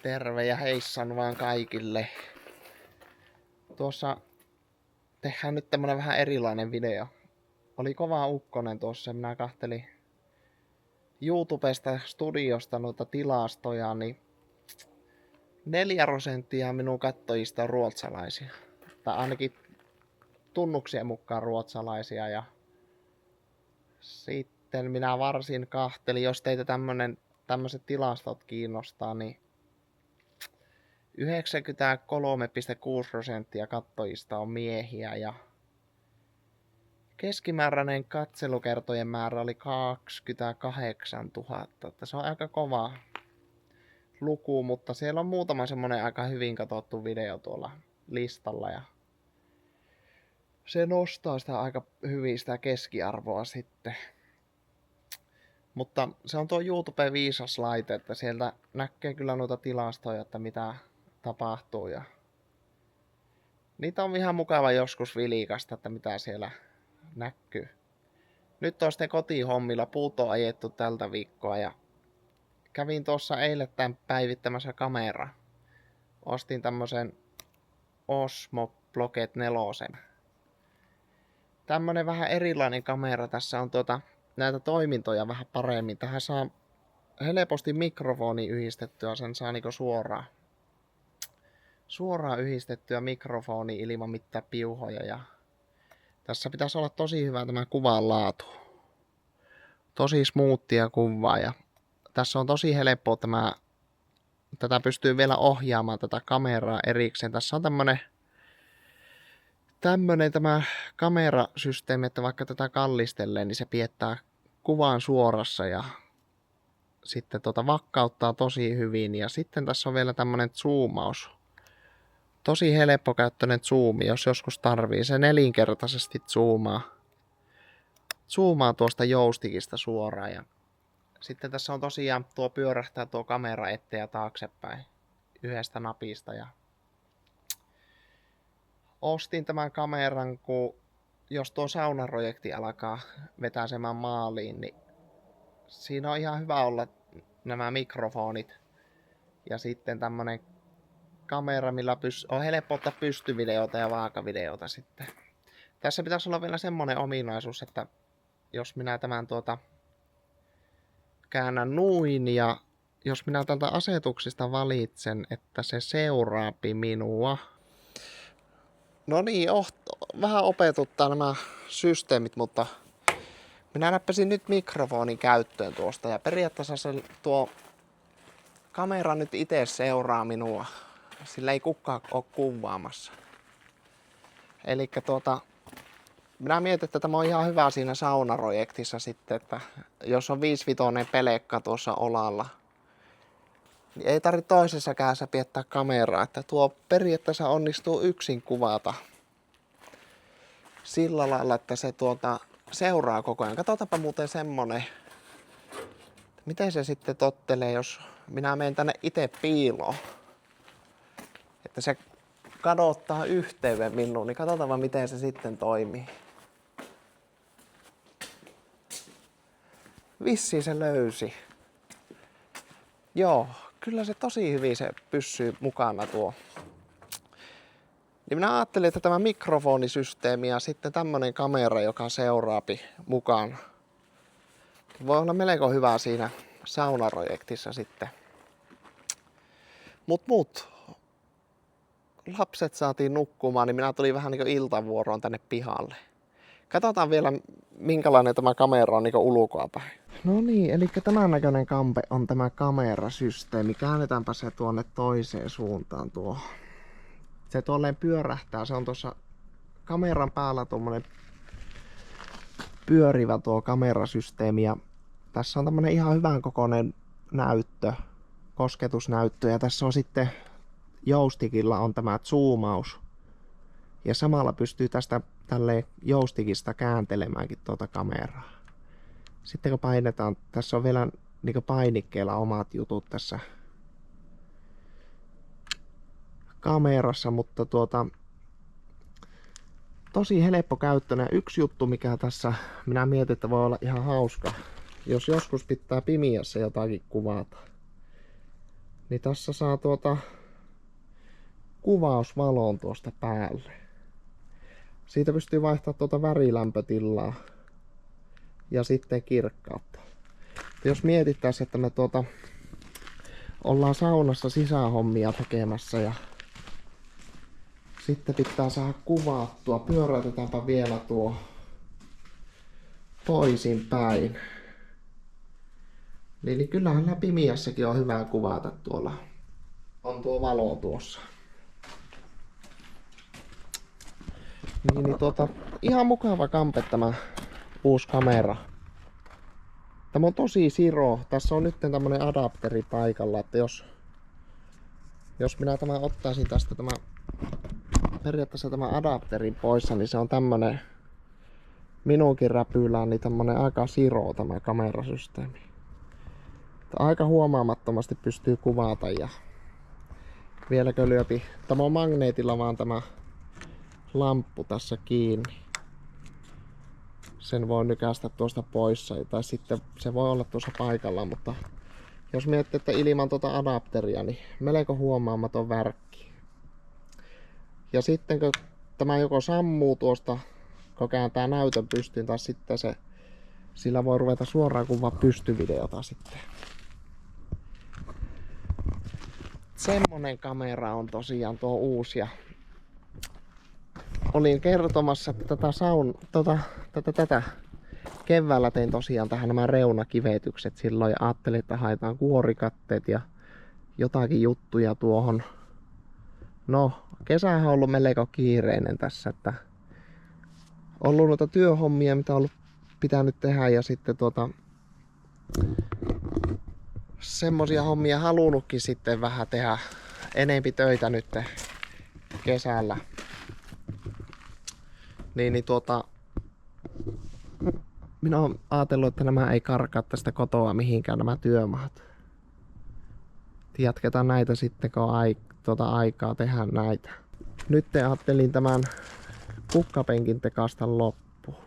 Terve ja heissan vaan kaikille. Tuossa tehdään nyt tämmönen vähän erilainen video. Oli kova ukkonen tuossa, minä kattelin YouTubesta studiosta noita tilastoja, niin 4% minun katsojista on ruotsalaisia. Tai ainakin tunnuksien mukaan ruotsalaisia. Ja sitten minä varsin kahtelin, jos teitä tämmöiset tilastot kiinnostaa, niin 93,6% katsojista on miehiä ja keskimääräinen katselukertojen määrä oli 28 000. Se on aika kova luku, mutta siellä on muutama semmonen aika hyvin katsottu video tuolla listalla ja se nostaa sitä aika hyvin sitä keskiarvoa sitten. Mutta se on tuo YouTube viisas laite, että sieltä näkee kyllä noita tilastoja, että mitä tapahtuu ja niitä on ihan mukava joskus vilikasta, että mitä siellä näkyy. Nyt on sitten kotihommilla, puut on ajettu tältä viikkoa ja kävin tuossa eilettäin päivittämässä kameraa. Ostin tämmösen Osmo Pocket 4. Tämmönen vähän erilainen kamera. Tässä on näitä toimintoja vähän paremmin. Tähän saa helposti mikrofoni yhdistettyä, sen saa niinku suoraan yhdistettyä mikrofoni ilman mitään piuhoja. Ja tässä pitäisi olla tosi hyvä tämä kuvan laatu. Tosi smoothia kuvaa ja tässä on tosi helppoa tätä pystyy vielä ohjaamaan tätä kameraa erikseen. Tässä on tämä kamerasysteemi, että vaikka tätä kallistelee, niin se piettää kuvan suorassa ja sitten vakkauttaa tosi hyvin. Ja sitten tässä on vielä tämmönen zoomaus. Tosi helppokäyttöinen zoomi, jos joskus tarvii. Se nelinkertaisesti zoomaa tuosta joystickista suoraan. Ja sitten tässä on tosiaan pyörähtää tuo kamera eteen ja taaksepäin yhdestä napista. Ja ostin tämän kameran, kun jos tuo saunaprojekti alkaa vetäsemään maaliin, niin siinä on ihan hyvä olla nämä mikrofonit. Ja sitten tämmönen kamera, millä on helppo ottaa pystyvideota ja vaakavideota sitten. Tässä pitäisi olla vielä semmonen ominaisuus, että jos minä tämän käännän nuin ja jos minä tältä asetuksista valitsen, että se seuraapi minua. No niin, vähän opetuttaa nämä systeemit, mutta minä näppäsin nyt mikrofonin käyttöön tuosta ja periaatteessa tuo kamera nyt itse seuraa minua. Sillä ei kukaan ole kuvaamassa. Elikkä minä mietin, että tämä on ihan hyvä siinä saunaprojektissa sitten, että jos on 5-vitoinen pelekka tuossa olalla, niin ei tarvitse toisessa kädessä piettää kameraa, että tuo periaatteessa onnistuu yksin kuvata sillä lailla, että se seuraa koko ajan. Katsotaanpa muuten semmonen, miten se sitten tottelee, jos minä menen tänne itse piiloon. Että se kadottaa yhteyden minuun, niin katsotaan vaan miten se sitten toimii. Vissiin se löysi. Joo, kyllä se tosi hyvin se pysyy mukana tuo. Niin minä ajattelin, että tämä mikrofonisysteemi ja sitten tämmönen kamera, joka seuraapi mukaan, voi olla melko hyvä siinä saunaprojektissa sitten. Mut. Lapset saatiin nukkumaan, niin minä tulin vähän niin kuin iltavuoroon tänne pihalle. Katsotaan vielä, minkälainen tämä kamera on niin kuin ulkoapäin. No niin, eli tämän näköinen kampe on tämä kamerasysteemi. Käännetäänpä se tuonne toiseen suuntaan tuo. Se tuolleen pyörähtää, se on tuossa kameran päällä tuommoinen pyörivä tuo kamerasysteemi. Ja tässä on tämmönen ihan hyvän kokoinen näyttö, kosketusnäyttö ja tässä on sitten joystickilla on tämä zoomaus ja samalla pystyy tästä tälleen joystickista kääntelemäänkin tuota kameraa. Sitten kun painetaan, tässä on vielä niin painikkeella omat jutut tässä kamerassa, mutta tosi helppo käyttöinen. Yksi juttu mikä tässä minä mietin, että voi olla ihan hauska, jos joskus pitää pimiässä jotakin kuvata. Niin tässä saa kuvausvalon tuosta päälle. Siitä pystyy vaihtamaan värilämpötilaa ja sitten kirkkautta. Jos mietittäisiin, että me ollaan saunassa sisähommia tekemässä ja sitten pitää saada kuvattua. Pyöräytetäänpä vielä tuo toisinpäin. Niin kyllähän läpimiessäkin on hyvä kuvata tuolla. On tuo valo tuossa. Ihan mukava kampe tämä uusi kamera. Tämä on tosi siro. Tässä on nyt tämmönen adapteri paikalla, että jos minä tämän ottaisin tästä periaatteessa tämä adapterin poissa, niin se on tämmönen minunkin räpylään niin tämmönen aika siro tämä kamerasysteemi. Aika huomaamattomasti pystyy kuvata ja vieläkö lyöpi. Tämä on magneetilla vaan tämä lamppu tässä kiinni. Sen voi nykästä tuosta pois tai sitten se voi olla tuossa paikalla, mutta jos miettii, että ilman adapteria, niin melko huomaamaton värkki. Ja sitten kun tämä joko sammuu tuosta, kun kääntää näytön pystyyn, tai sitten sillä voi ruveta suoraan kuvaa pystyvideota sitten. Semmonen kamera on tosiaan tuo uusi. Ja olin kertomassa, että tätä keväällä tein tosiaan tähän nämä reunakivetykset silloin ja ajattelin, että haetaan kuorikatteet ja jotakin juttuja tuohon. No, kesähän on ollut melko kiireinen tässä, että on ollut noita työhommia, mitä on ollut pitänyt tehdä ja sitten semmosia hommia halunnutkin sitten vähän tehdä enempi töitä nyt kesällä. Minä olen ajatellut, että nämä ei karkaa tästä kotoa mihinkään nämä työmaat. Jatketaan näitä sitten, kun on aikaa tehdä näitä. Nyt ajattelin tämän kukkapenkin tekasta loppuun.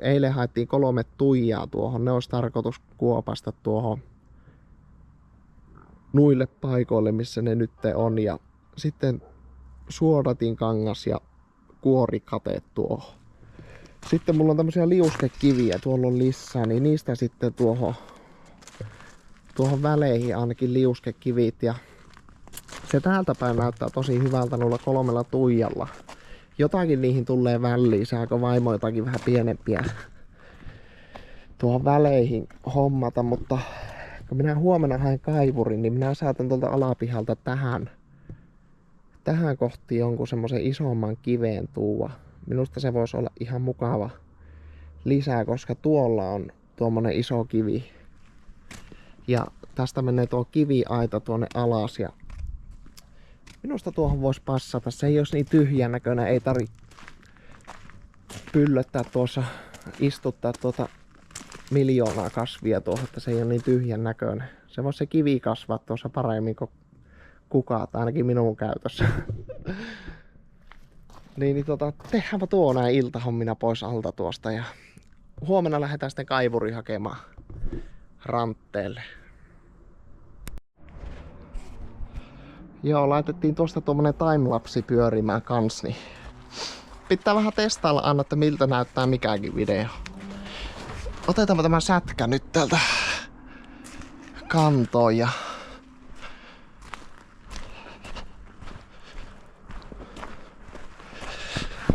Eilen haettiin 3 tuijaa tuohon. Ne olisi tarkoitus kuopasta tuohon nuille paikoille, missä ne nyt on. Ja sitten suodatin kangas ja kuorikateet tuohon. Sitten mulla on tämmösiä liuskekiviä, tuolla on lisää, niin niistä sitten tuohon väleihin ainakin liuskekivit. Ja se täältä päin näyttää tosi hyvältä noilla 3 tuijalla. Jotakin niihin tulee väliin, saako vaimo jotakin vähän pienempiä tuohon väleihin hommata, mutta kun minä huomenna haen kaivurin, niin minä saatan tuolta alapihalta tähän kohtiin jonkun semmoisen isomman kiveen tuua. Minusta se voisi olla ihan mukava lisää, koska tuolla on tuommoinen iso kivi. Ja tästä menee tuo kiviaita tuonne alas ja minusta tuohon voisi passata. Se ei olisi niin tyhjän näköinen, ei tarvitse pyllöttää tuossa, istuttaa miljoonaa kasvia tuohon, että se ei ole niin tyhjän näköinen. Se voisi se kivi kasvaa tuossa paremmin kuin kukaat, ainakin minun käytössä. Tehdäänpä tuo näin iltahommina pois alta tuosta ja huomenna lähdetään sitten kaivuri hakemaan rantteelle. Joo, laitettiin tuosta tuommoinen timelapsi pyörimään kans, niin pitää vähän testailla aina, että miltä näyttää mikäkin video. Otetaanpa tämä sätkä nyt täältä kantoon ja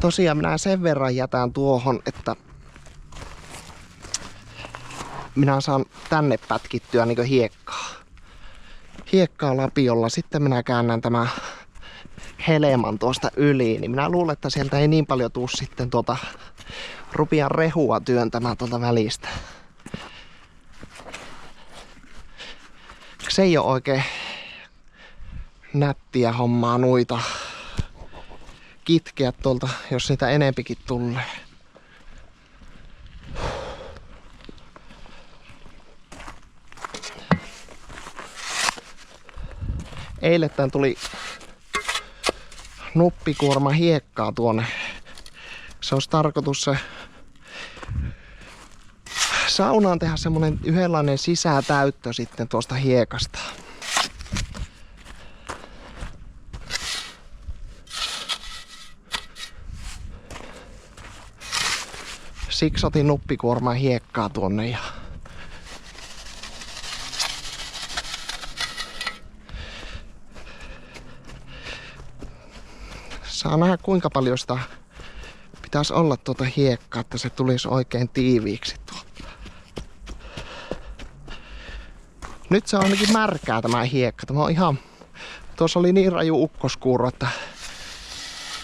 tosiaan minä sen verran jätän tuohon, että minä saan tänne pätkittyä niin kuin hiekkaa lapiolla. Sitten minä käännän tämä helman tuosta yli, niin minä luulen, että sieltä ei niin paljon tuu sitten rupian rehua työntämään tuolta välistä. Se ei ole oikein nättiä hommaa noita kitkeä tuolta, jos sitä enempikin tulee. Eilettäin tuli nuppikuorma hiekkaa tuonne. Se olisi tarkoitus se saunaan tehdä semmonen yhdenlainen sisätäyttö sitten tuosta hiekasta. Siksi otin nuppikuormaa hiekkaa tuonne ja saa nähdä kuinka paljon sitä pitäisi olla tuota hiekkaa, että se tulisi oikein tiiviiksi tuo. Nyt se on ainakin märkää tämä hiekka. Tämä on ihan... Tuossa oli niin raju ukkoskuuro, että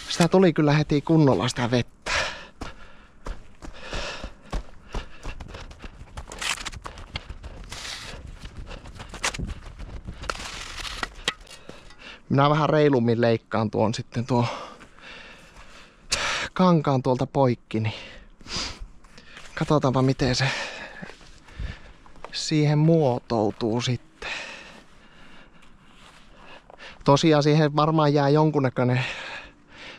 sitä tuli kyllä heti kunnolla sitä vettä. Minä vähän reilummin leikkaan tuon sitten tuo kankaan tuolta poikki, niin katsotaanpa miten se siihen muotoutuu sitten. Tosiaan siihen varmaan jää jonkunnäköinen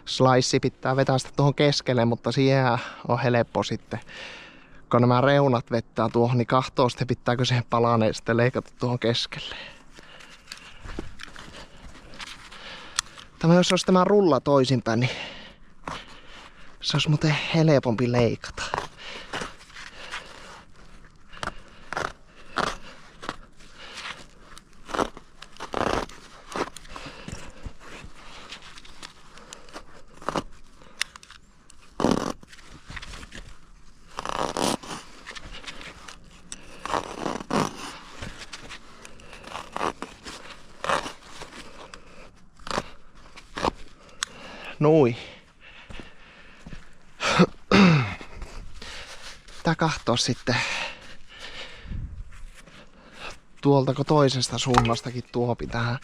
slice, pitää vetää sitä tuohon keskelle, mutta siihen on helppo sitten. Kun nämä reunat vettää tuohon, niin kahtoo sitten pitääkö siihen palaneen sitten leikata tuohon keskelle. Tämä jos olisi tämä rulla toisinpäin, niin se olisi muuten helpompi leikata. Nui. Tää kahtoo sitten tuoltako toisesta suunnastakin tuopi tähän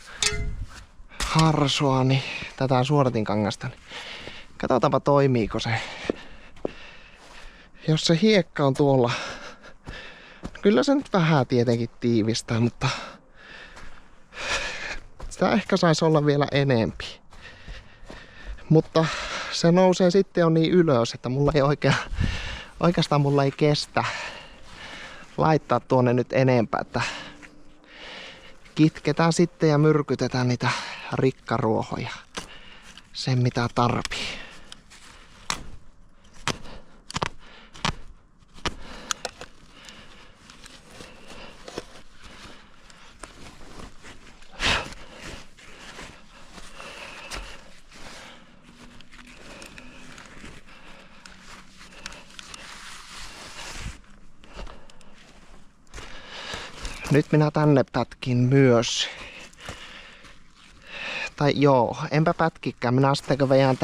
harsoa, niin tätä suodatinkangasta. Niin katsotaanpa toimiiko se. Jos se hiekka on tuolla, kyllä se nyt vähän tietenkin tiivistää, mutta sitä ehkä saisi olla vielä enempi. Mutta se nousee sitten jo niin ylös, että mulla ei oikeastaan mulla ei kestä laittaa tuonne nyt enempää, että kitketään sitten ja myrkytetään niitä rikkaruohoja. Sen mitä tarvii. Nyt minä tänne pätkin myös. Tai joo, enpä pätkikään. Minä sitten kun veän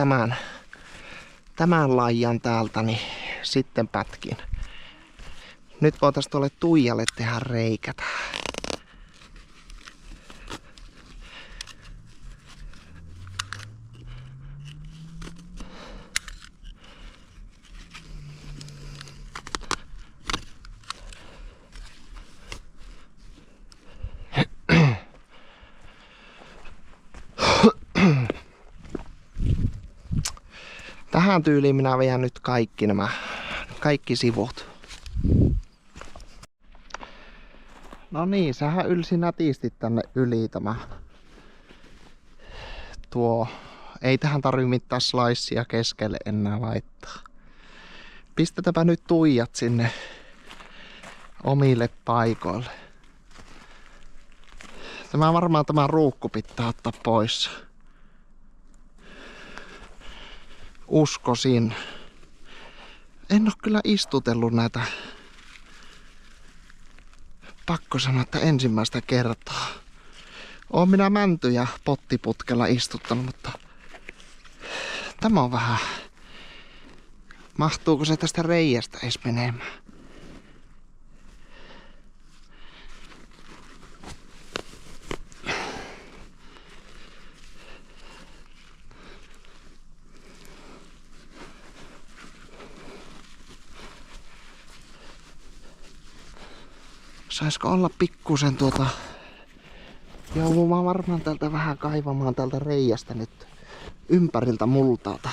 tämän laijan täältä, niin sitten pätkin. Nyt voitaisiin tuolle Tuijalle tehdä reikä tähän. Tähän tyyliin minä vedän nyt kaikki sivut. No niin, sehän ylsi nätisti tänne yli tämä. Ei tähän tarvitse mitään slicea keskelle enää laittaa. Pistetäänpä nyt tuijat sinne omille paikoille. Tämä ruukku pitää ottaa pois. Uskoisin. En oo kyllä istutellut näitä. Pakko sanoa, että ensimmäistä kertaa. Oon minä mäntyjä pottiputkella istuttanut, mutta tämä on vähän... Mahtuuko se tästä reiästä edes menemään? Saisiko olla pikkusen Joudun varmaan täältä vähän kaivamaan täältä reiästä nyt ympäriltä multaata.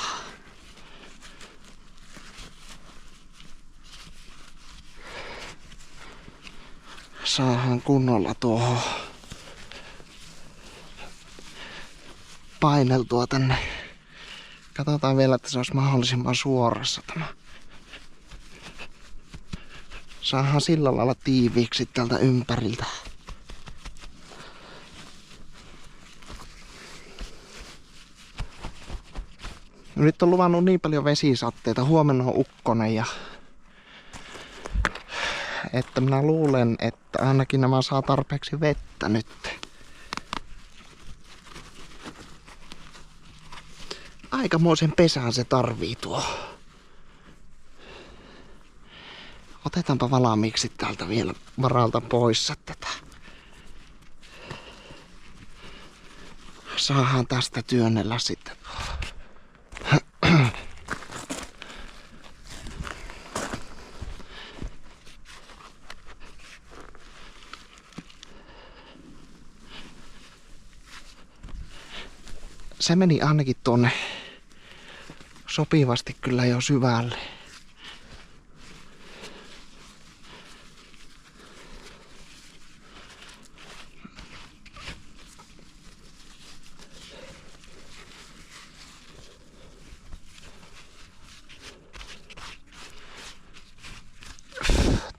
Saadaan kunnolla tuohon paineltua tänne. Katsotaan vielä, että se olisi mahdollisimman suorassa tämä. Saadaan sillä lailla tiiviiksi tältä ympäriltä. Nyt on luvannut niin paljon vesisatteita. Huomenna on ukkonen ja että minä luulen, että ainakin nämä saa tarpeeksi vettä nyt. Aikamoisen pesään se tarvii tuo. Otetaanpa valmiiksi täältä vielä varalta pois tätä. Saadaan tästä työnnellä sitten. Se meni ainakin tuonne sopivasti kyllä jo syvälle.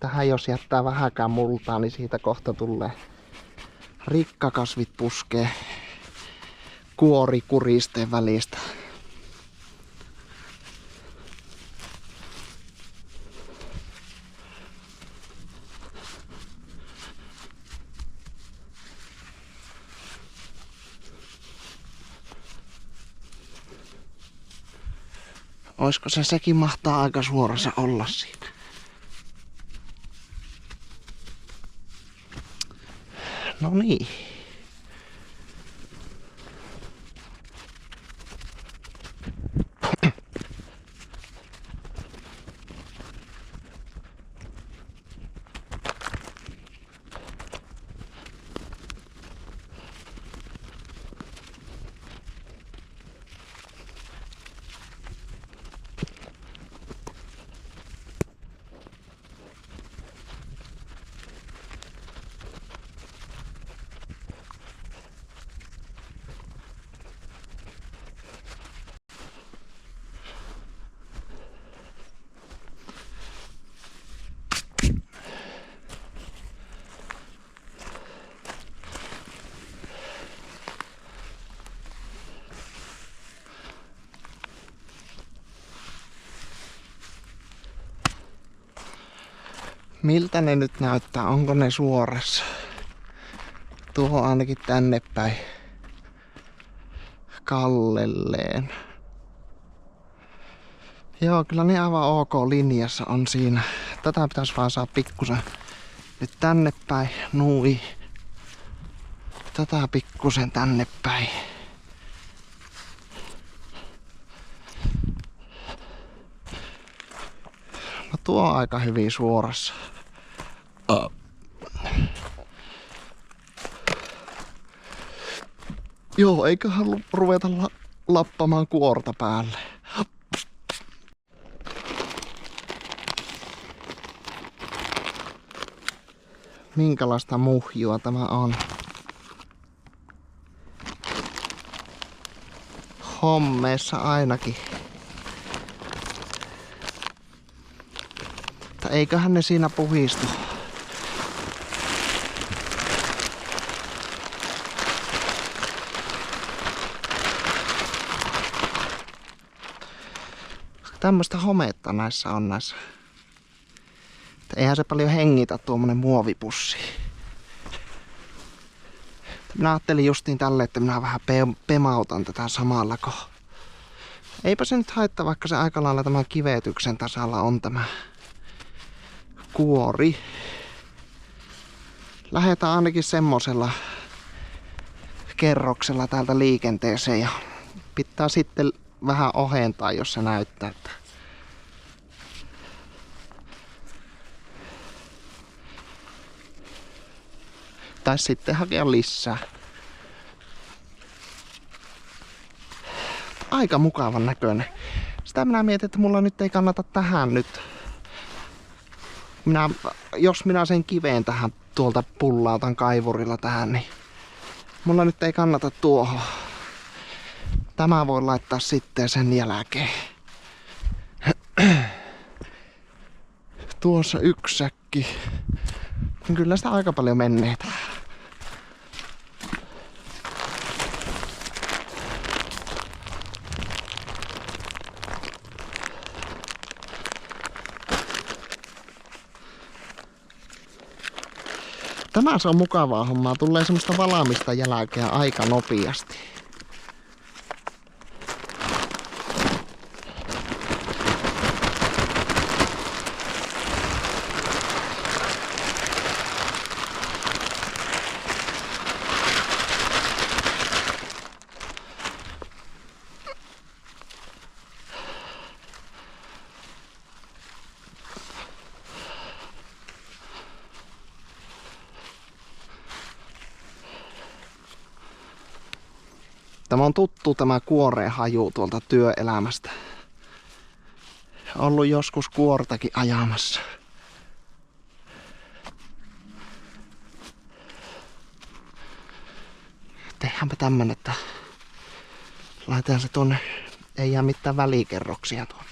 Tähän jos jättää vähäkään multaa, niin siitä kohta tulee rikkakasvit puskee kuorikuristeen välistä. Oisko sekin mahtaa aika suorassa olla siinä? No niin. Miltä ne nyt näyttää? Onko ne suorassa? Tuohon ainakin tänne päin kallelleen. Joo, kyllä ne aivan ok linjassa on siinä. Tätä pitäisi vaan saa pikkusen nyt tänne päin. Nui. Tätä pikkusen tänne päin. No tuo on aika hyvin suorassa. Joo, eiköhän ruveta lappamaan kuorta päälle. Minkälaista muhjua tämä on? Hommeessa ainakin. Mutta eiköhän ne siinä puhistu. Tämmöistä hometta näissä on näissä. Eihän se paljon hengitä tuommoinen muovipussi. Minä ajattelin justiin tälle, että minä vähän pemautan tätä samalla kun. Eipä se nyt haittaa, vaikka se aika lailla tämän kivetyksen tasalla on tämä kuori. Lähdetään ainakin semmosella kerroksella täältä liikenteeseen ja pitää sitten vähän ohentaa, jos se näyttää, että tai sitten hakea lisää. Aika mukavan näköinen. Sitä minä mietin, että mulla nyt ei kannata tähän nyt. Jos minä sen kiveen tähän tuolta pullautan kaivurilla tähän, niin mulla nyt ei kannata tuohon. Tämä voi laittaa sitten sen jälkeen. Tuossa yksi säkki. Kyllä sitä aika paljon menneitä. Tämä se on mukavaa hommaa. Tulee semmoista valaamista jälkeä aika nopeasti. Tämä on tuttu tämä kuoreen haju tuolta työelämästä. Ollut joskus kuortakin ajamassa. Tehdäänpä tämmönen, että laitetaan se tuonne. Ei jää mitään välikerroksia tuonne.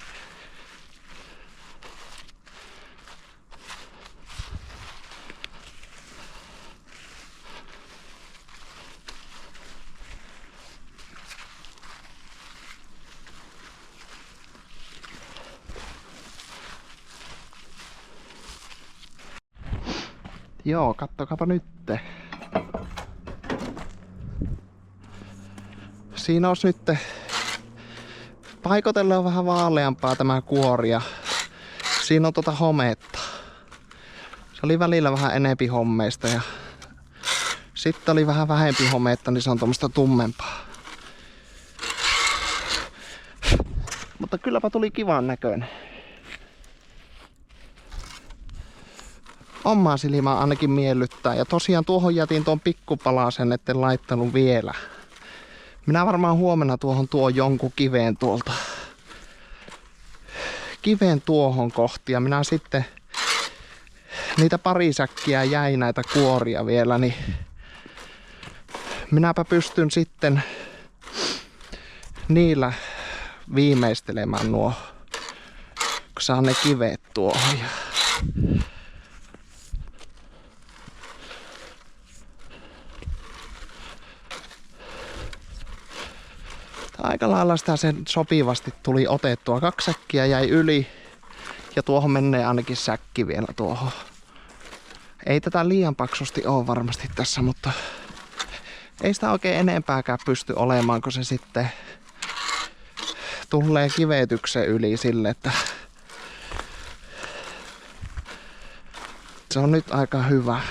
Joo, kattokaapa nytte. Siinä olisi nyt paikotelle on vähän vaaleampaa tämä kuori ja siinä on hometta. Se oli välillä vähän enempi hommeista ja sitten oli vähän vähempi hometta, niin se on tuommoista tummempaa. Mutta kylläpä tuli kivan näköinen. Omaa silmää ainakin miellyttää. Ja tosiaan tuohon jätin tuon pikkupalasen, etten laittanut vielä. Minä varmaan huomenna tuon jonkun kiveen tuolta. Kiveen tuohon kohti. Ja minä sitten niitä pari säkkiä jäi näitä kuoria vielä. Niin minäpä pystyn sitten niillä viimeistelemään nuo. Kun saan ne kiveet tuohon. Aika lailla sitä sen sopivasti tuli otettua. 2 säkkiä jäi yli ja tuohon menee ainakin säkki vielä tuohon. Ei tätä liian paksusti ole varmasti tässä, mutta ei sitä oikein enempääkään pysty olemaan, kun se sitten tulee kivetyksen yli sille, että se on nyt aika hyvä.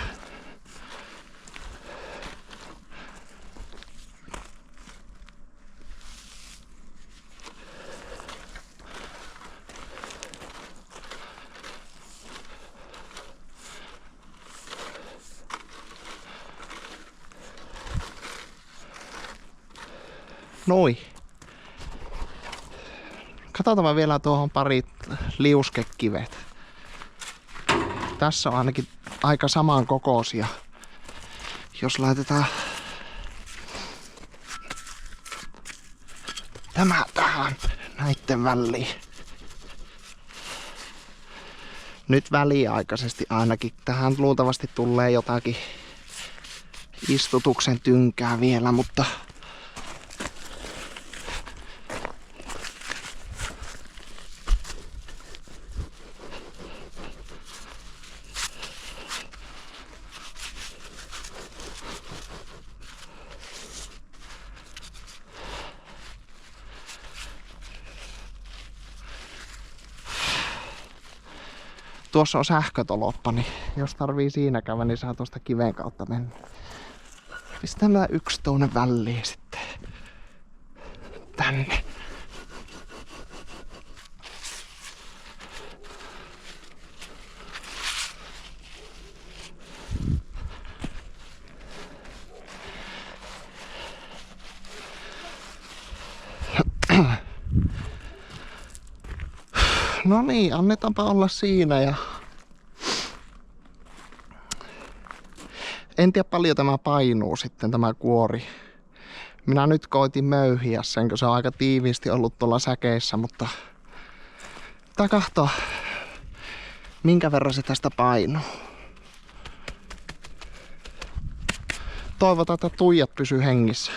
Noi. Katsotaan vielä tuohon pari liuskekivet. Tässä on ainakin aika saman kokoisia. Jos laitetaan tämä tähän näitten väliin. Nyt väliaikaisesti ainakin. Tähän luultavasti tulee jotakin istutuksen tynkää vielä, mutta tuossa on sähkötoloppa, niin jos tarvii siinä käydä, niin saa tuosta kiven kautta mennä. Pistetään yksi tuonne väliin sitten. Tänne. No niin, annetaanpa olla siinä ja en tiedä paljon tämä painuu sitten tämä kuori. Minä nyt koitin möyhiä sen, kun se on aika tiiviisti ollut tuolla säkeissä, mutta tää kahtoa minkä verran se tästä painuu. Toivotaan, että tuijat pysyy hengissä.